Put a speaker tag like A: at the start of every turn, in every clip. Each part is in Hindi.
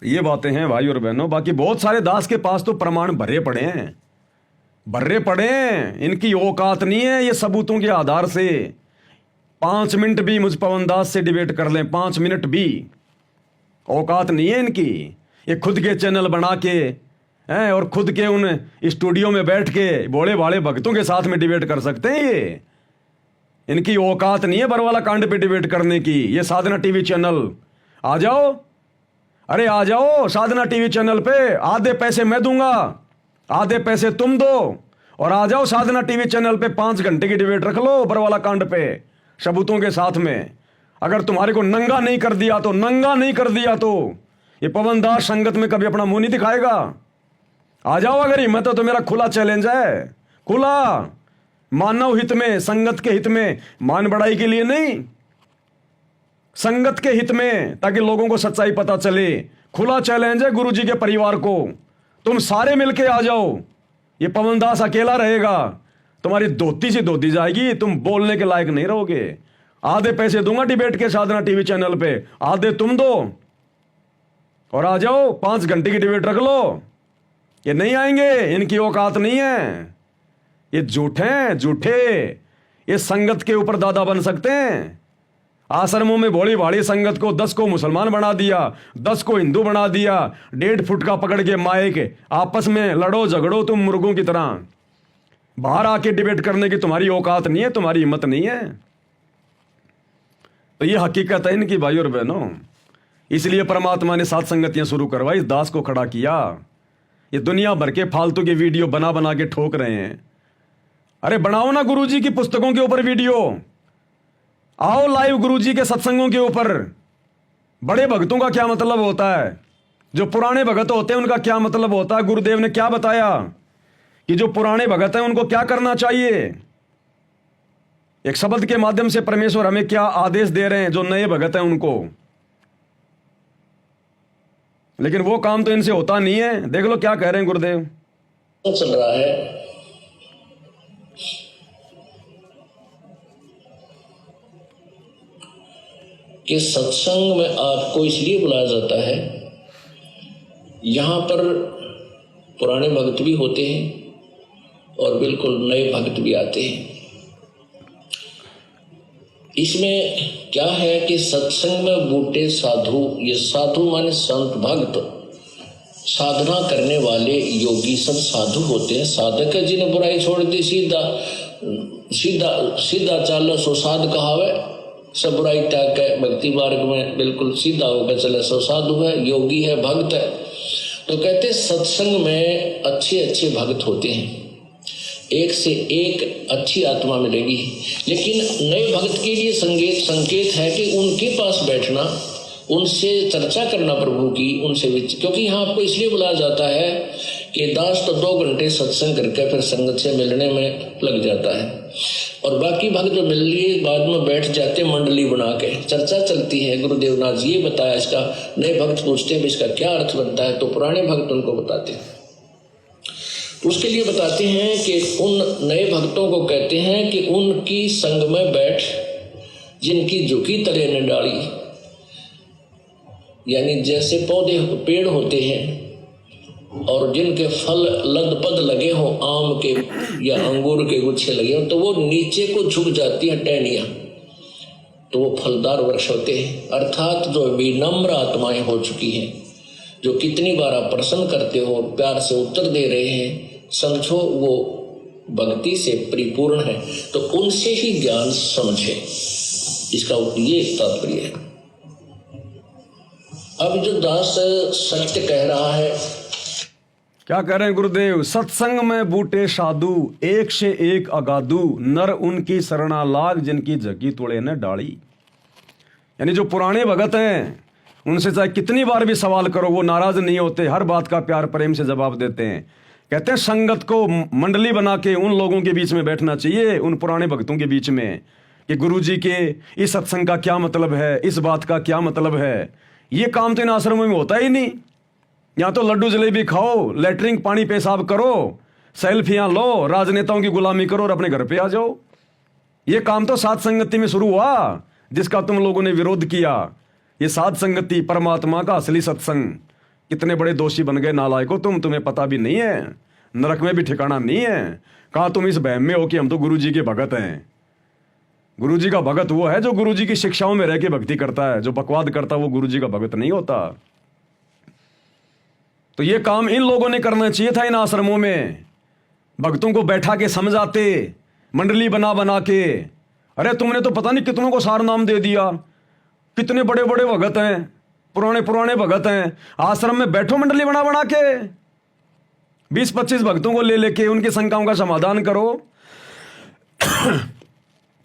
A: ये बातें हैं भाई और बहनों। बाकी बहुत सारे दास के पास तो प्रमाण भरे पड़े हैं, भरे पड़े हैं। इनकी औकात नहीं है ये सबूतों के आधार से 5 मिनट भी मुझ पवन दास से डिबेट कर लें, 5 मिनट भी औकात नहीं है इनकी। ये खुद के चैनल बना के हैं और खुद के उन स्टूडियो में बैठ के भोले भाले भक्तों के साथ में डिबेट कर सकते हैं। ये इनकी औकात नहीं है बरवाला कांड पे डिबेट करने की। ये साधना टीवी चैनल आ जाओ, अरे आ जाओ साधना टीवी चैनल पे, आधे पैसे मैं दूंगा, आधे पैसे तुम दो, और आ जाओ साधना टीवी चैनल पे 5 घंटे की डिबेट रख लो बरवाला कांड पे सबूतों के साथ में। अगर तुम्हारे को नंगा नहीं कर दिया तो, नंगा नहीं कर दिया तो ये पवन दास संगत में कभी अपना मुंह नहीं दिखाएगा। आ जाओ अगर हिम्मत है तो, मेरा खुला चैलेंज है, खुला, मानव हित में, संगत के हित में, मान बढ़ाई के लिए नहीं, संगत के हित में, ताकि लोगों को सच्चाई पता चले। खुला चैलेंज है गुरु जी के परिवार को, तुम सारे मिलके आ जाओ। ये पवन दास अकेला रहेगा, तुम्हारी धोती सी धोती जाएगी, तुम बोलने के लायक नहीं रहोगे। आधे पैसे दूंगा डिबेट के साधना टीवी चैनल पे, आधे तुम दो, और आ जाओ 5 घंटे की डिबेट रख लो। ये नहीं आएंगे, इनकी औकात नहीं है, ये झूठे हैं, झूठे। ये संगत के ऊपर दादा बन सकते हैं। आश्रमों में भोली भाड़ी संगत को 10 को मुसलमान बना दिया, 10 को हिंदू बना दिया, 1.5 फुट का पकड़ के माइक आपस में लड़ो झगड़ो तुम मुर्गों की तरह। बाहर आके डिबेट करने की तुम्हारी औकात नहीं है, तुम्हारी हिम्मत नहीं है। तो ये हकीकत है इनकी भाई और बहनों। इसलिए परमात्मा ने 7 संगतियां शुरू करवाई, इस दास को खड़ा किया। ये दुनिया भर के फालतू के वीडियो बना बना के ठोक रहे हैं। अरे बनाओ ना गुरुजी की पुस्तकों के ऊपर वीडियो, आओ लाइव गुरुजी के सत्संगों के ऊपर। बड़े भक्तों का क्या मतलब होता है, जो पुराने भगत होते हैं उनका क्या मतलब होता है, गुरुदेव ने क्या बताया कि जो पुराने भगत हैं उनको क्या करना चाहिए। एक शब्द के माध्यम से परमेश्वर हमें क्या आदेश दे रहे हैं जो नए भगत हैं उनको। लेकिन वो काम तो इनसे होता नहीं है। देख लो क्या कह रहे हैं गुरुदेव।
B: चल रहा है कि सत्संग में आपको इसलिए बुलाया जाता है, यहां पर पुराने भक्त भी होते हैं और बिल्कुल नए भक्त भी आते हैं। इसमें क्या है कि सत्संग में बूटे साधु, ये साधु माने संत भक्त, साधना करने वाले योगी सब साधु होते हैं। साधक है जिन्हें बुराई छोड़ दी, सीधा सीधा सीधा चालो सो साध कहावे, सब बुराई त्याग के भक्ति मार्ग में बिल्कुल सीधा होकर चले सो साधु है, योगी है, भक्त है। तो कहते सत्संग में अच्छे अच्छे भक्त होते हैं, एक से एक अच्छी आत्मा मिलेगी। लेकिन नए भक्त के लिए संकेत है कि उनके पास बैठना, उनसे चर्चा करना प्रभु की, उनसे क्योंकि यहाँ आपको इसलिए बुलाया जाता है कि दास तो 2 घंटे सत्संग करके फिर संगत से मिलने में लग जाता है, और बाकी भक्त जो मिल लिए बाद में बैठ जाते मंडली बना के, चर्चा चलती है। गुरुदेव नाथ ये बताया, इसका नए भक्त पूछते हैं इसका क्या अर्थ बनता है, तो पुराने भक्त उनको बताते हैं। उसके लिए बताते हैं कि उन नए भक्तों को कहते हैं कि उनकी संग में बैठ, जिनकी झुकी तले न डाली, यानी जैसे पौधे पेड़ होते हैं और जिनके फल लदपद लगे हो, आम के या अंगूर के गुच्छे लगे हो, तो वो नीचे को झुक जाती है टहनियां, तो वो फलदार वृक्ष होते हैं। अर्थात जो विनम्र आत्माएं हो चुकी हैं, जो कितनी बार आप प्रसन्न करते हो, प्यार से उत्तर दे रहे हैं, समझो वो भक्ति से परिपूर्ण है, तो उनसे ही ज्ञान समझे, इसका ये तात्पर्य है। अब जो दास सत्य कह रहा है,
A: क्या कह रहे हैं गुरुदेव, सत्संग में बूटे साधु, एक से एक अगाधु, नर उनकी शरणा लाग, जिनकी झकी तोड़े न डाली। यानी जो पुराने भगत हैं उनसे चाहे कितनी बार भी सवाल करो वो नाराज नहीं होते, हर बात का प्यार प्रेम से जवाब देते हैं। कहते हैं संगत को मंडली बना के उन लोगों के बीच में बैठना चाहिए, उन पुराने भक्तों के बीच में, कि गुरुजी के इस सत्संग का क्या मतलब है, इस बात का क्या मतलब है। ये काम तो इन आश्रमों में होता ही नहीं। यहाँ तो लड्डू जलेबी खाओ, लेटरिन पानी पेशाब करो, सेल्फियाँ लो, राजनेताओं की गुलामी करो और अपने घर पे आ जाओ। ये काम तो साध संगति में शुरू हुआ, जिसका तुम लोगों ने विरोध किया। ये साध संगति परमात्मा का असली सत्संग, कितने बड़े दोषी बन गए नालायको तुम्हें पता भी नहीं है, नरक में भी ठिकाना नहीं है। कहा तुम इस वहम में हो कि हम तो गुरु जी के भगत हैं। गुरु जी का भगत वो है जो गुरु जी की शिक्षाओं में रह के भक्ति करता है, जो बकवाद करता है वो गुरु जी का भगत नहीं होता। तो ये काम इन लोगों ने करना चाहिए था इन आश्रमों में, भक्तों को बैठा के समझाते, मंडली बना बना के। अरे तुमने तो पता नहीं कितनों को सार नाम दे दिया, कितने बड़े बड़े भगत हैं, पुराने पुराने भगत हैं। आश्रम में बैठो मंडली बना बना के, 20-25 भक्तों को ले लेके उनकी शंकाओं का समाधान करो।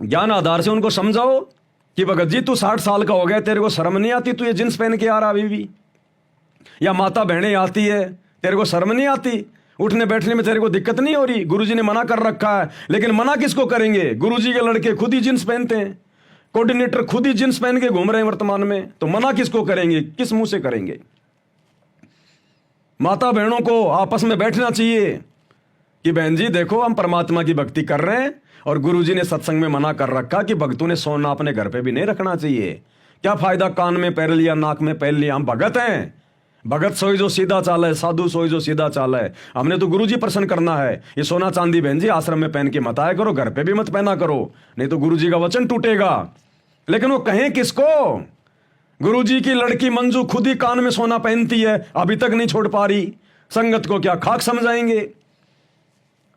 A: ज्ञान आधार से उनको समझाओ कि भगत जी तू 60 साल का हो गया, तेरे को शर्म नहीं आती, तू ये जींस पहन के आ रहा अभी भी? या माता बहनें आती है, तेरे को शर्म नहीं आती? उठने बैठने में तेरे को दिक्कत नहीं हो रही? गुरुजी ने मना कर रखा है, लेकिन मना किसको करेंगे? गुरुजी के लड़के खुद ही जींस पहनते हैं, कोऑर्डिनेटर खुद ही जींस पहन के घूम रहे हैं वर्तमान में, तो मना किसको करेंगे? किस मुंह से करेंगे? माता बहनों को आपस में बैठना चाहिए कि बहन जी देखो हम परमात्मा की भक्ति कर रहे हैं और गुरुजी ने सत्संग में मना कर रखा कि भक्तों ने सोना अपने घर पे भी नहीं रखना चाहिए। क्या फायदा कान में पैर लिया, नाक में पैर लिया? हम भगत हैं, भगत सोई जो सीधा चाल है, साधु सोई जो सीधा चाल है। हमने तो गुरुजी प्रसन्न करना है। ये सोना चांदी बहन जी आश्रम में पहन के मत आया करो, घर पे भी मत पहना करो, नहीं तो गुरुजी का वचन टूटेगा। लेकिन वो कहें किसको? गुरुजी की लड़की मंजू खुद ही कान में सोना पहनती है, अभी तक नहीं छोड़ पा रही, संगत को क्या खाक समझाएंगे?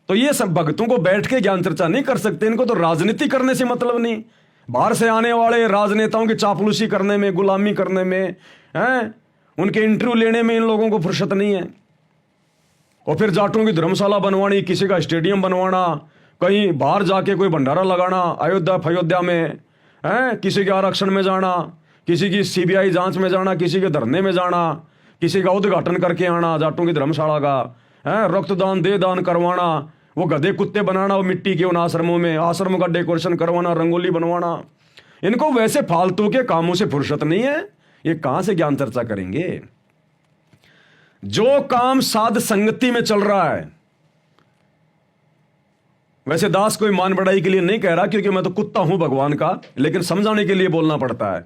A: तो ये सब भक्तों को बैठ के ज्ञान चर्चा नहीं कर सकते। इनको तो राजनीति करने से मतलब नहीं, बाहर से आने वाले राजनेताओं की चापलूसी करने में, गुलामी करने में, हैं उनके इंटरव्यू लेने में इन लोगों को फुर्सत नहीं है। और फिर जाटों की धर्मशाला बनवानी, किसी का स्टेडियम बनवाना, कहीं बाहर जाके कोई भंडारा लगाना, अयोध्या में, हैं किसी के आरक्षण में जाना, किसी की सीबीआई जांच में जाना, किसी के धरने में जाना, किसी का उद्घाटन करके आना जाटों की धर्मशाला का, हैं रक्तदान दे दान करवाना, वो गधे कुत्ते बनाना वो मिट्टी के उन आश्रमों में, आश्रमों का डेकोरेशन करवाना, रंगोली बनवाना। इनको वैसे फालतू के कामों से फुर्सत नहीं है, ये कहां से ज्ञान चर्चा करेंगे? जो काम साध संगति में चल रहा है, वैसे दास कोई मान बढ़ाई के लिए नहीं कह रहा क्योंकि मैं तो कुत्ता हूं भगवान का, लेकिन समझाने के लिए बोलना पड़ता है।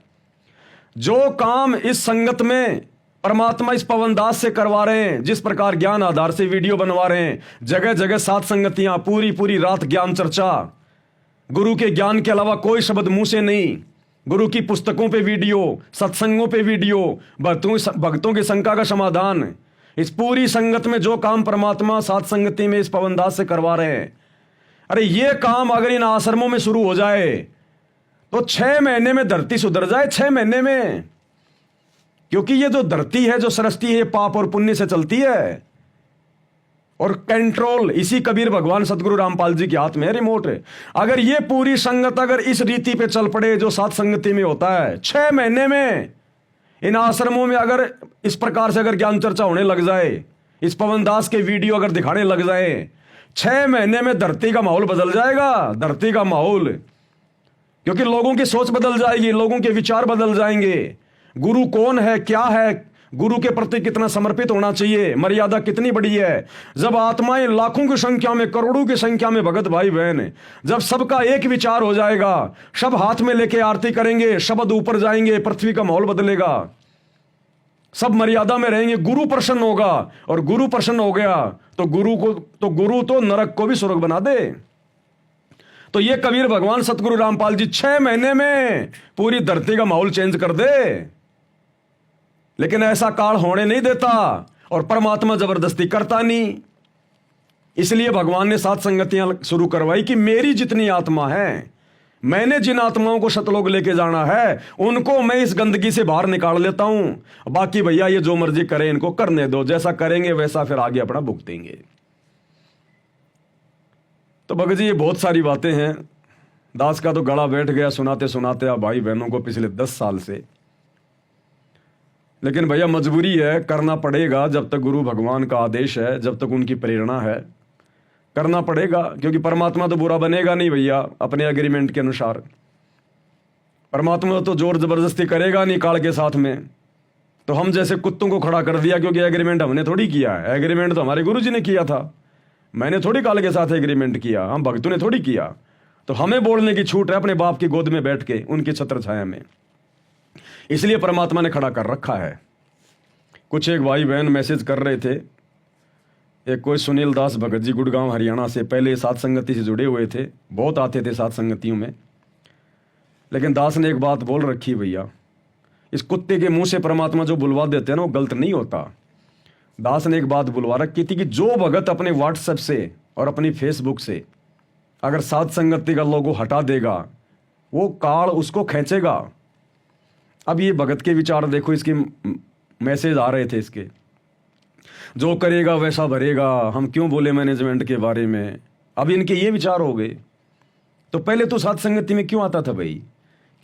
A: जो काम इस संगत में परमात्मा इस पवन दास से करवा रहे हैं, जिस प्रकार ज्ञान आधार से वीडियो बनवा रहे हैं, जगह जगह सात संगतियां, पूरी पूरी रात ज्ञान चर्चा, गुरु के ज्ञान के अलावा कोई शब्द मुंह से नहीं, गुरु की पुस्तकों पे वीडियो, सत्संगों पे वीडियो, भक्तों की शंका का समाधान, इस पूरी संगत में जो काम परमात्मा सात संगति में इस पवन दास से करवा रहे हैं, अरे ये काम अगर इन आश्रमों में शुरू हो जाए तो 6 महीने में धरती सुधर जाए, 6 महीने में। क्योंकि ये जो धरती है, जो सृष्टि है, पाप और पुण्य से चलती है, और कंट्रोल इसी कबीर भगवान सदगुरु रामपाल जी के हाथ में है, रिमोट। अगर ये पूरी संगत अगर इस रीति पे चल पड़े जो सात संगति में होता है, 6 महीने में इन आश्रमों में अगर इस प्रकार से अगर ज्ञान चर्चा होने लग जाए, इस पवन दास के वीडियो अगर दिखाने लग जाए, 6 महीने में धरती का माहौल बदल जाएगा, धरती का माहौल। क्योंकि लोगों की सोच बदल जाएगी, लोगों के विचार बदल जाएंगे। गुरु कौन है, क्या है, गुरु के प्रति कितना समर्पित होना चाहिए, मर्यादा कितनी बड़ी है। जब आत्माएं लाखों की संख्या में, करोड़ों की संख्या में भगत भाई बहन, जब सबका एक विचार हो जाएगा, सब हाथ में लेके आरती करेंगे, शब्द ऊपर जाएंगे, पृथ्वी का माहौल बदलेगा, सब मर्यादा में रहेंगे, गुरु प्रसन्न होगा। और गुरु प्रसन्न हो गया तो गुरु तो नरक को भी स्वर्ग बना दे। तो ये कबीर भगवान सतगुरु रामपाल जी 6 महीने में पूरी धरती का माहौल चेंज कर दे, लेकिन ऐसा काल होने नहीं देता और परमात्मा जबरदस्ती करता नहीं। इसलिए भगवान ने सात संगतियां शुरू करवाई कि मेरी जितनी आत्मा है, मैंने जिन आत्माओं को सतलोक लेके जाना है, उनको मैं इस गंदगी से बाहर निकाल लेता हूं। बाकी भैया ये जो मर्जी करें, इनको करने दो, जैसा करेंगे वैसा फिर आगे अपना भुगतेंगे। तो भगत जी ये बहुत सारी बातें हैं, दास का तो गला बैठ गया सुनाते सुनाते आप भाई बहनों को पिछले 10 साल से। लेकिन भैया मजबूरी है, करना पड़ेगा। जब तक गुरु भगवान का आदेश है, जब तक उनकी प्रेरणा है, करना पड़ेगा। क्योंकि परमात्मा तो बुरा बनेगा नहीं भैया, अपने एग्रीमेंट के अनुसार। परमात्मा तो जोर जबरदस्ती करेगा नहीं काल के साथ में। तो हम जैसे कुत्तों को खड़ा कर दिया, क्योंकि एग्रीमेंट हमने थोड़ी किया है, एग्रीमेंट तो हमारे गुरु जी ने किया था। मैंने थोड़ी काल के साथ एग्रीमेंट किया, हम भक्तों ने थोड़ी किया। तो हमें बोलने की छूट है अपने बाप की गोद में बैठ के, उनकी छत्र छाया में। इसलिए परमात्मा ने खड़ा कर रखा है। कुछ एक भाई बहन मैसेज कर रहे थे, एक कोई सुनील दास भगत जी गुड़गांव हरियाणा से, पहले सात संगति से जुड़े हुए थे, बहुत आते थे सात संगतियों में, लेकिन दास ने एक बात बोल रखी भैया, इस कुत्ते के मुंह से परमात्मा जो बुलवा देते हैं ना वो गलत नहीं होता। दास ने एक बात बुलवा रखी थी कि जो भगत अपने व्हाट्सएप से और अपनी फेसबुक से अगर सात संगति का लोगो हटा देगा वो काल उसको खींचेगा। अब ये भगत के विचार देखो, इसके मैसेज आ रहे थे इसके, जो करेगा वैसा भरेगा, हम क्यों बोले मैनेजमेंट के बारे में। अब इनके ये विचार हो गए। तो पहले तो सात संगति में क्यों आता था भाई?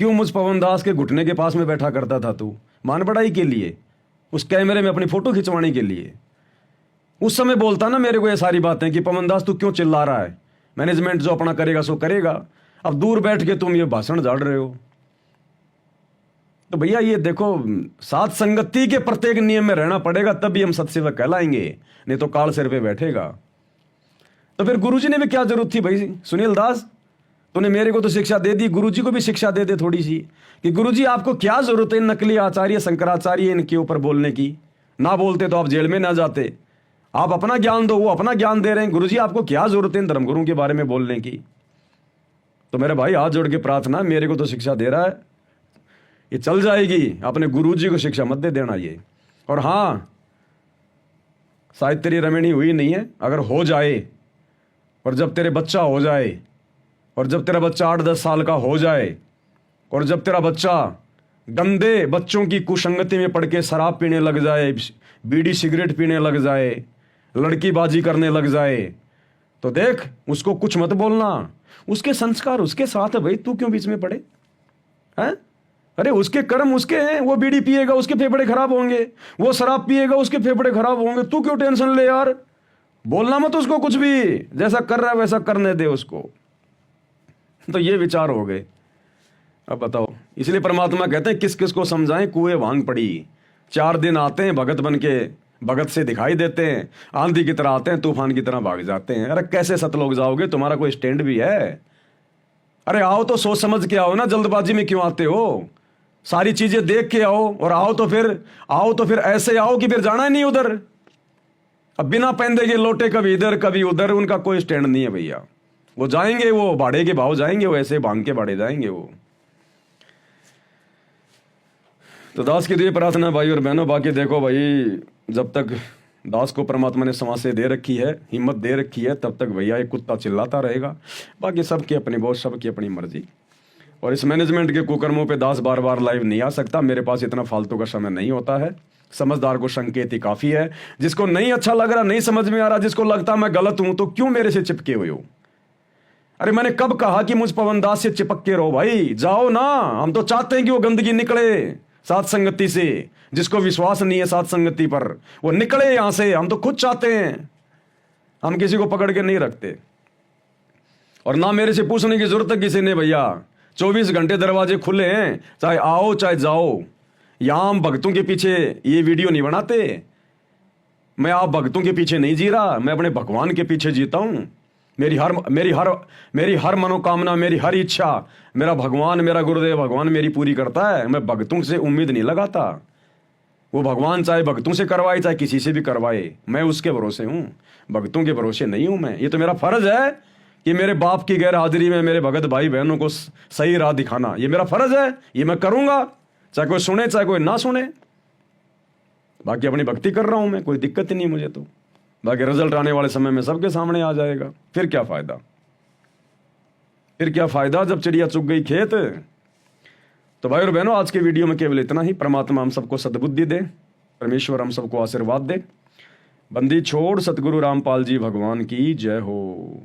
A: क्यों मुझ पवन दास के घुटने के पास में बैठा करता था तू? मान बढ़ाई के लिए, उस कैमरे में अपनी फोटो खिंचवाने के लिए। उस समय बोलता ना मेरे को ये सारी बातें कि पवन दास तू क्यों चिल्ला रहा है, मैनेजमेंट जो अपना करेगा सो करेगा। अब दूर बैठ के तुम ये भाषण झाड़ रहे हो। तो भैया ये देखो, सात संगति के प्रत्येक नियम में रहना पड़ेगा, तभी हम सत्सेवक कहलाएंगे, नहीं तो काल सिर पे बैठेगा। तो फिर गुरुजी ने भी क्या जरूरत थी भाई? सुनील दास तूने मेरे को तो शिक्षा दे दी, गुरुजी को भी शिक्षा दे दे थोड़ी सी, कि गुरुजी आपको क्या जरूरत है नकली आचार्य शंकराचार्य इनके ऊपर बोलने की? ना बोलते तो आप जेल में ना जाते। आप अपना ज्ञान दो, वो अपना ज्ञान दे रहे हैं। गुरुजी आपको क्या जरूरत है इन धर्मगुरुओं के बारे में बोलने की? तो मेरे भाई हाथ जोड़ के प्रार्थना, मेरे को तो शिक्षा दे रहा है, ये चल जाएगी, अपने गुरुजी को शिक्षा मत दे देना ये। और हाँ, शायद तेरी रमणी हुई नहीं है, अगर हो जाए, और जब तेरे बच्चा हो जाए, और जब तेरा बच्चा 8-10 साल का हो जाए, और जब तेरा बच्चा गंदे बच्चों की कुसंगति में पड़ के शराब पीने लग जाए, बीड़ी सिगरेट पीने लग जाए, लड़कीबाजी करने लग जाए, तो देख उसको कुछ मत बोलना। उसके संस्कार उसके साथ है भाई, तू क्यों बीच में पड़े हैं? अरे उसके कर्म उसके हैं, वो बीड़ी पिएगा उसके फेफड़े खराब होंगे, वो शराब पिएगा उसके फेफड़े खराब होंगे, तू क्यों टेंशन ले यार? बोलना मत उसको कुछ भी, जैसा कर रहा है वैसा करने दे उसको। तो ये विचार हो गए। अब बताओ, इसलिए परमात्मा कहते हैं किस किस को समझाएं, कुएं भांग पड़ी। 4 दिन आते हैं भगत बन के, भगत से दिखाई देते हैं, आंधी की तरह आते हैं, तूफान की तरह भाग जाते हैं। अरे कैसे सतलोक जाओगे? तुम्हारा कोई स्टैंड भी है? अरे आओ तो सोच समझ के आओ ना, जल्दबाजी में क्यों आते हो? सारी चीजें देख के आओ, और आओ तो फिर ऐसे आओ कि फिर जाना ही नहीं उधर। अब बिना पहनदे के लौटे कभी इधर कभी उधर, उनका कोई स्टैंड नहीं है भैया। वो जाएंगे, वो भाड़े के भाव जाएंगे, वो ऐसे भांग के भाड़े जाएंगे वो। तो दास की तो प्रार्थना भाई और बहनों, बाकी देखो भाई, जब तक दास को परमात्मा ने समाज से दे रखी है, हिम्मत दे रखी है, तब तक भैया एक कुत्ता चिल्लाता रहेगा। बाकी सबकी अपनी बहुत, सबकी अपनी मर्जी। और इस मैनेजमेंट के कुकर्मों पे दास बार बार लाइव नहीं आ सकता, मेरे पास इतना फालतू का समय नहीं होता है। समझदार को संकेत ही काफी है। जिसको नहीं अच्छा लग रहा, नहीं समझ में आ रहा, जिसको लगता मैं गलत हूं, तो क्यों मेरे से चिपके हुए हो? अरे मैंने कब कहा कि मुझ पवन दास से चिपक के रहो? भाई जाओ ना, हम तो चाहते हैं कि वो गंदगी निकले सात संगति से। जिसको विश्वास नहीं है सात संगति पर, वो निकले यहां से। हम तो खुद चाहते हैं, हम किसी को पकड़ के नहीं रखते। और ना मेरे से पूछने की जरूरत है किसी ने भैया। 24 घंटे दरवाजे खुले हैं, चाहे आओ चाहे जाओ। यहां हम भक्तों के पीछे ये वीडियो नहीं बनाते। मैं आप भक्तों के पीछे नहीं जी रहा, मैं अपने भगवान के पीछे जीता हूं। मेरी हर मनोकामना, मेरी हर इच्छा मेरा भगवान, मेरा गुरुदेव भगवान मेरी पूरी करता है। मैं भक्तों से उम्मीद नहीं लगाता। वो भगवान चाहे भक्तों से करवाए चाहे किसी से भी करवाए, मैं उसके भरोसे हूं, भक्तों के भरोसे नहीं हूं मैं। ये तो मेरा फर्ज है कि मेरे बाप की गैर हाजिरी में मेरे भगत भाई बहनों को सही राह दिखाना, ये मेरा फर्ज है। ये मैं करूंगा, चाहे कोई सुने चाहे कोई ना सुने। बाकी अपनी भक्ति कर रहा हूं मैं, कोई दिक्कत ही नहीं मुझे तो। बाकी रिजल्ट आने वाले समय में सबके सामने आ जाएगा। फिर क्या फायदा, फिर क्या फायदा जब चिड़िया चुग गई खेत। तो भाई और बहनों, आज के वीडियो में केवल इतना ही। परमात्मा हम सबको सद्बुद्धि दे, परमेश्वर हम सबको आशीर्वाद दे। बंदी छोड़ सतगुरु रामपाल जी भगवान की जय हो।